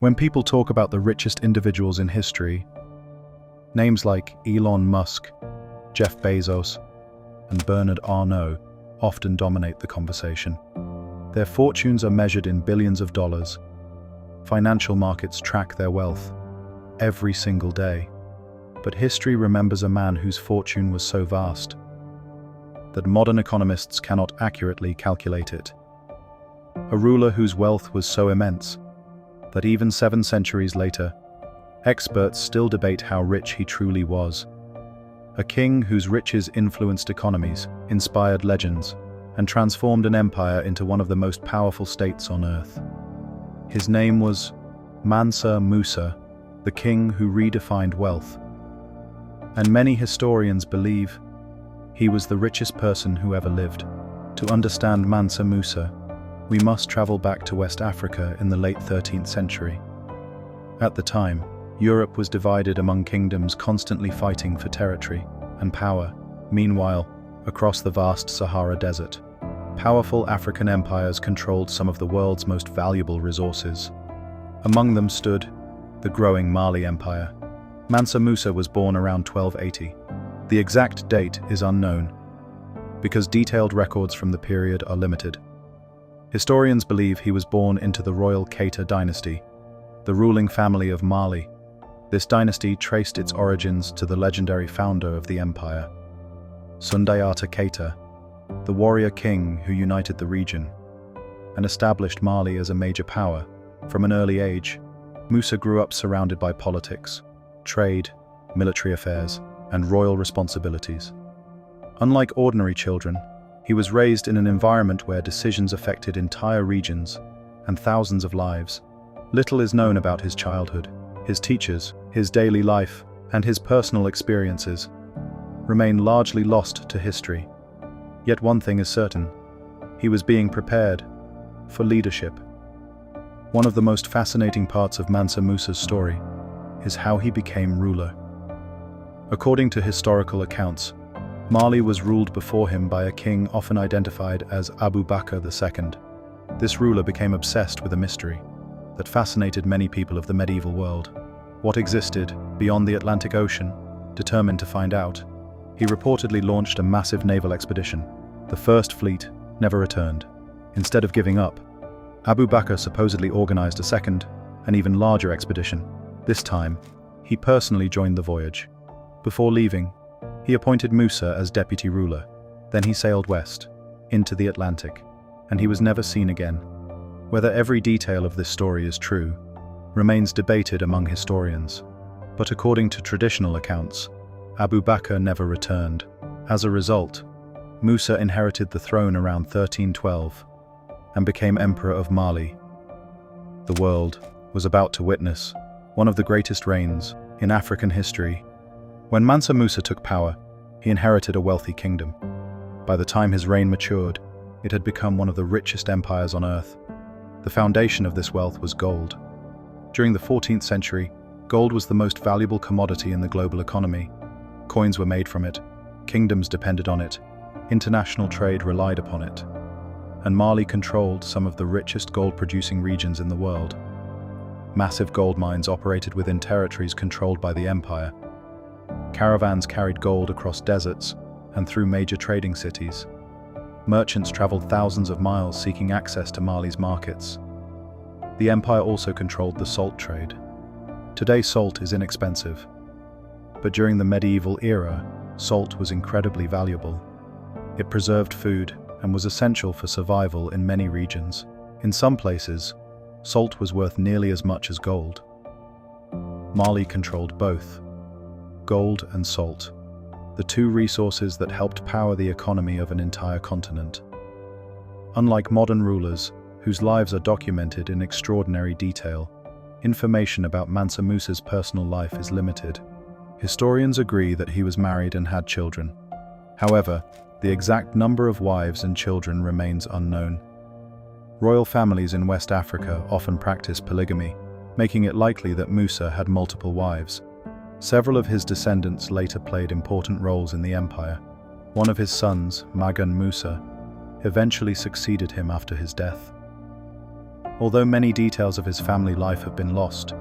When people talk about the richest individuals in history, names like Elon Musk, Jeff Bezos, and Bernard Arnault often dominate the conversation. Their fortunes are measured in billions of dollars. Financial markets track their wealth every single day. But history remembers a man whose fortune was so vast that modern economists cannot accurately calculate it. A ruler whose wealth was so immense that even 7 centuries later, experts still debate how rich he truly was. A king whose riches influenced economies, inspired legends, and transformed an empire into one of the most powerful states on earth. His name was Mansa Musa, the king who redefined wealth. And many historians believe he was the richest person who ever lived. To understand Mansa Musa, we must travel back to West Africa in the late 13th century. At the time, Europe was divided among kingdoms constantly fighting for territory and power. Meanwhile, across the vast Sahara Desert, powerful African empires controlled some of the world's most valuable resources. Among them stood the growing Mali Empire. Mansa Musa was born around 1280. The exact date is unknown, because detailed records from the period are limited. Historians believe he was born into the royal Keita dynasty, the ruling family of Mali. This dynasty traced its origins to the legendary founder of the empire, Sundiata Keita, the warrior king who united the region and established Mali as a major power. From an early age, Musa grew up surrounded by politics, trade, military affairs, and royal responsibilities. Unlike ordinary children, he was raised in an environment where decisions affected entire regions and thousands of lives. Little is known about his childhood. His teachers, his daily life, and his personal experiences remain largely lost to history. Yet one thing is certain: he was being prepared for leadership. One of the most fascinating parts of Mansa Musa's story is how he became ruler. According to historical accounts, Mali was ruled before him by a king often identified as Abu Bakr II. This ruler became obsessed with a mystery that fascinated many people of the medieval world. What existed beyond the Atlantic Ocean? Determined to find out, he reportedly launched a massive naval expedition. The first fleet never returned. Instead of giving up, Abu Bakr supposedly organized a second, and even larger expedition. This time, he personally joined the voyage. Before leaving, he appointed Musa as deputy ruler. Then he sailed west, into the Atlantic, and he was never seen again. Whether every detail of this story is true remains debated among historians. But according to traditional accounts, Abu Bakr never returned. As a result, Musa inherited the throne around 1312 and became emperor of Mali. The world was about to witness one of the greatest reigns in African history. When Mansa Musa took power, he inherited a wealthy kingdom. By the time his reign matured, it had become one of the richest empires on earth. The foundation of this wealth was gold. During the 14th century, gold was the most valuable commodity in the global economy. Coins were made from it, kingdoms depended on it, international trade relied upon it, and Mali controlled some of the richest gold-producing regions in the world. Massive gold mines operated within territories controlled by the empire. Caravans carried gold across deserts and through major trading cities. Merchants traveled thousands of miles seeking access to Mali's markets. The empire also controlled the salt trade. Today, salt is inexpensive, but during the medieval era, salt was incredibly valuable. It preserved food and was essential for survival in many regions. In some places, salt was worth nearly as much as gold. Mali controlled both gold and salt, the two resources that helped power the economy of an entire continent. Unlike modern rulers, whose lives are documented in extraordinary detail, information about Mansa Musa's personal life is limited. Historians agree that he was married and had children. However, the exact number of wives and children remains unknown. Royal families in West Africa often practice polygamy, making it likely that Musa had multiple wives. Several of his descendants later played important roles in the empire. One of his sons, Mansa Musa, eventually succeeded him after his death. Although many details of his family life have been lost,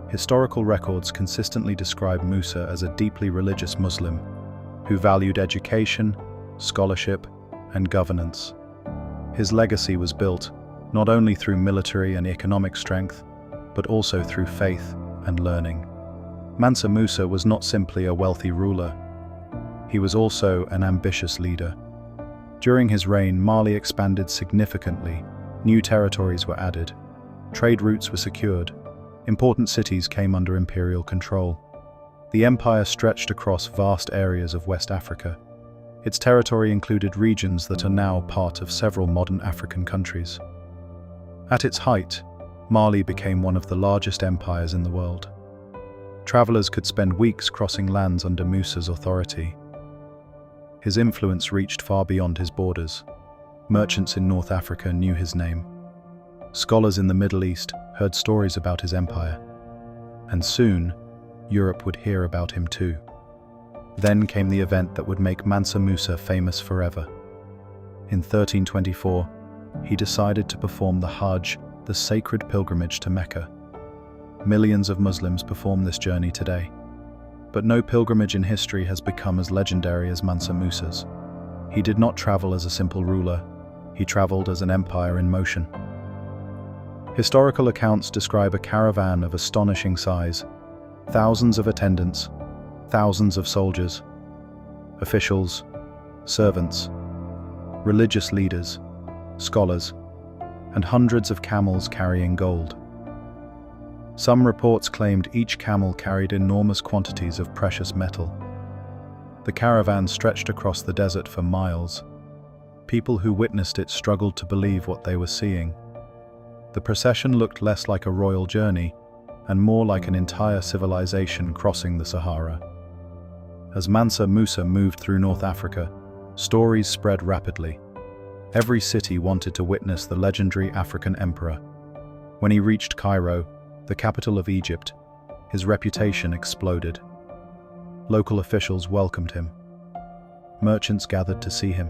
historical records consistently describe Musa as a deeply religious Muslim who valued education, scholarship, and governance. His legacy was built not only through military and economic strength, but also through faith and learning. Mansa Musa was not simply a wealthy ruler. He was also an ambitious leader. During his reign, Mali expanded significantly. New territories were added. Trade routes were secured. Important cities came under imperial control. The empire stretched across vast areas of West Africa. Its territory included regions that are now part of several modern African countries. At its height, Mali became one of the largest empires in the world. Travelers could spend weeks crossing lands under Musa's authority. His influence reached far beyond his borders. Merchants in North Africa knew his name. Scholars in the Middle East heard stories about his empire. And soon, Europe would hear about him too. Then came the event that would make Mansa Musa famous forever. In 1324, he decided to perform the Hajj, the sacred pilgrimage to Mecca. Millions of Muslims perform this journey today. But no pilgrimage in history has become as legendary as Mansa Musa's. He did not travel as a simple ruler. He traveled as an empire in motion. Historical accounts describe a caravan of astonishing size, thousands of attendants, thousands of soldiers, officials, servants, religious leaders, scholars, and hundreds of camels carrying gold. Some reports claimed each camel carried enormous quantities of precious metal. The caravan stretched across the desert for miles. People who witnessed it struggled to believe what they were seeing. The procession looked less like a royal journey and more like an entire civilization crossing the Sahara. As Mansa Musa moved through North Africa, stories spread rapidly. Every city wanted to witness the legendary African emperor. When he reached Cairo, the capital of Egypt, his reputation exploded. Local officials welcomed him. Merchants gathered to see him.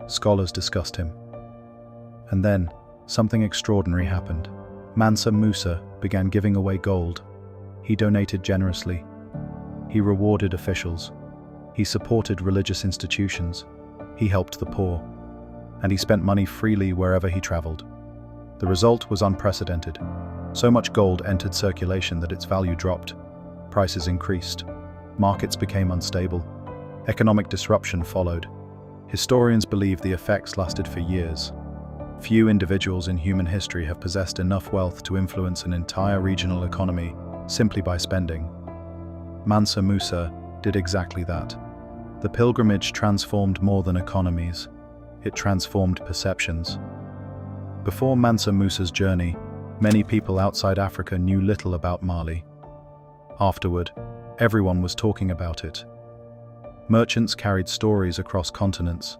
Scholars discussed him. And then, something extraordinary happened. Mansa Musa began giving away gold. He donated generously. He rewarded officials. He supported religious institutions. He helped the poor. And he spent money freely wherever he traveled. The result was unprecedented. So much gold entered circulation that its value dropped. Prices increased. Markets became unstable. Economic disruption followed. Historians believe the effects lasted for years. Few individuals in human history have possessed enough wealth to influence an entire regional economy simply by spending. Mansa Musa did exactly that. The pilgrimage transformed more than economies. It transformed perceptions. Before Mansa Musa's journey, many people outside Africa knew little about Mali. Afterward, everyone was talking about it. Merchants carried stories across continents.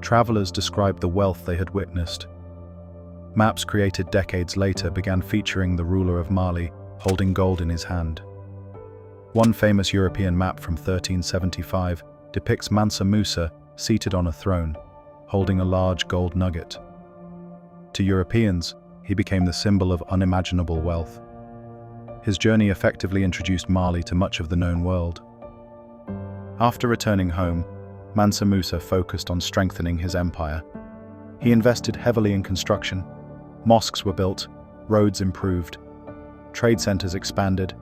Travelers described the wealth they had witnessed. Maps created decades later began featuring the ruler of Mali holding gold in his hand. One famous European map from 1375 depicts Mansa Musa seated on a throne, holding a large gold nugget. To Europeans, he became the symbol of unimaginable wealth. His journey effectively introduced Mali to much of the known world. After returning home, Mansa Musa focused on strengthening his empire. He invested heavily in construction. Mosques were built, roads improved, trade centers expanded,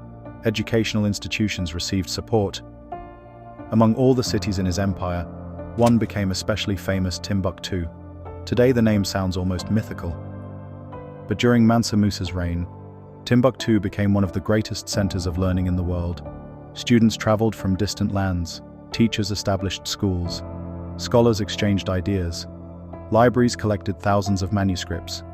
educational institutions received support. Among all the cities in his empire, one became especially famous: Timbuktu. Today the name sounds almost mythical. But during Mansa Musa's reign, Timbuktu became one of the greatest centers of learning in the world. Students traveled from distant lands, teachers established schools, scholars exchanged ideas, libraries collected thousands of manuscripts.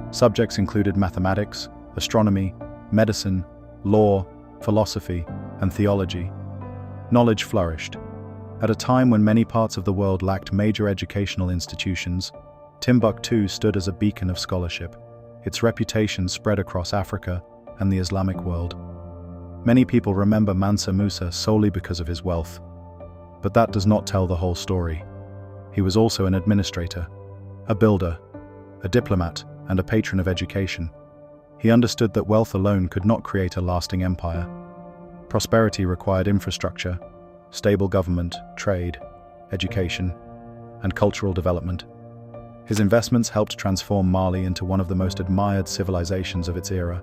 Subjects included mathematics, astronomy, medicine, law, philosophy, and theology. Knowledge flourished. At a time when many parts of the world lacked major educational institutions, Timbuktu stood as a beacon of scholarship. Its reputation spread across Africa and the Islamic world. Many people remember Mansa Musa solely because of his wealth. But that does not tell the whole story. He was also an administrator, a builder, a diplomat, and a patron of education. He understood that wealth alone could not create a lasting empire. Prosperity required infrastructure, stable government, trade, education, and cultural development. His investments helped transform Mali into one of the most admired civilizations of its era.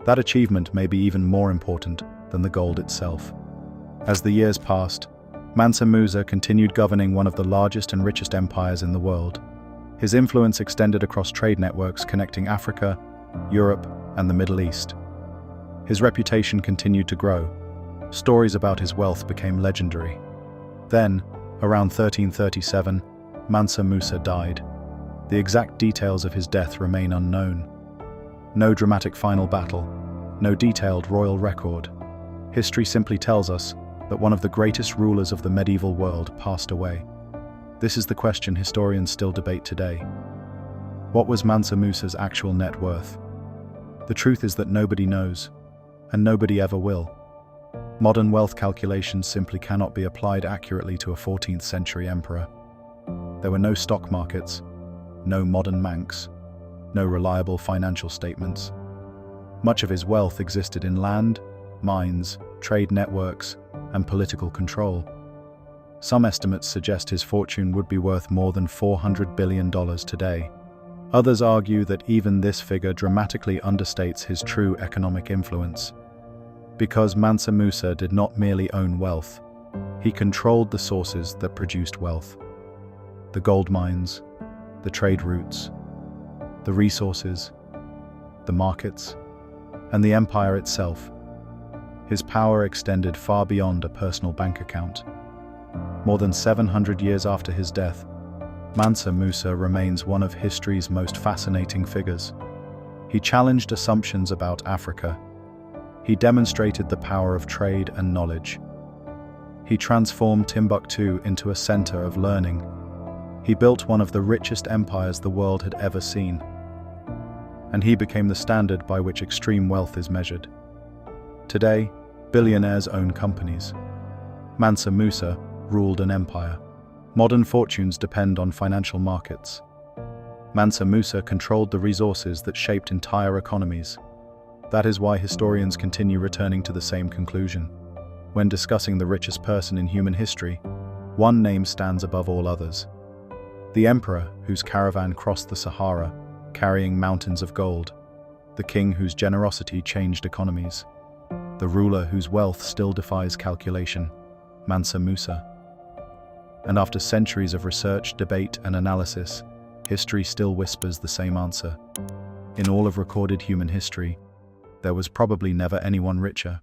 That achievement may be even more important than the gold itself. As the years passed, Mansa Musa continued governing one of the largest and richest empires in the world. His influence extended across trade networks connecting Africa, Europe, and the Middle East. His reputation continued to grow. Stories about his wealth became legendary. Then, around 1337, Mansa Musa died. The exact details of his death remain unknown. No dramatic final battle, no detailed royal record. History simply tells us that one of the greatest rulers of the medieval world passed away. This is the question historians still debate today. What was Mansa Musa's actual net worth? The truth is that nobody knows, and nobody ever will. Modern wealth calculations simply cannot be applied accurately to a 14th century emperor. There were no stock markets, no modern banks, no reliable financial statements. Much of his wealth existed in land, mines, trade networks, and political control. Some estimates suggest his fortune would be worth more than $400 billion today. Others argue that even this figure dramatically understates his true economic influence. Because Mansa Musa did not merely own wealth, he controlled the sources that produced wealth. The gold mines, the trade routes, the resources, the markets, and the empire itself. His power extended far beyond a personal bank account. More than 700 years after his death, Mansa Musa remains one of history's most fascinating figures. He challenged assumptions about Africa. He demonstrated the power of trade and knowledge. He transformed Timbuktu into a center of learning. He built one of the richest empires the world had ever seen. And he became the standard by which extreme wealth is measured. Today, billionaires own companies. Mansa Musa ruled an empire. Modern fortunes depend on financial markets. Mansa Musa controlled the resources that shaped entire economies. That is why historians continue returning to the same conclusion. When discussing the richest person in human history, one name stands above all others. The emperor whose caravan crossed the Sahara, carrying mountains of gold. The king whose generosity changed economies. The ruler whose wealth still defies calculation, Mansa Musa. And after centuries of research, debate, and analysis, history still whispers the same answer. In all of recorded human history, there was probably never anyone richer.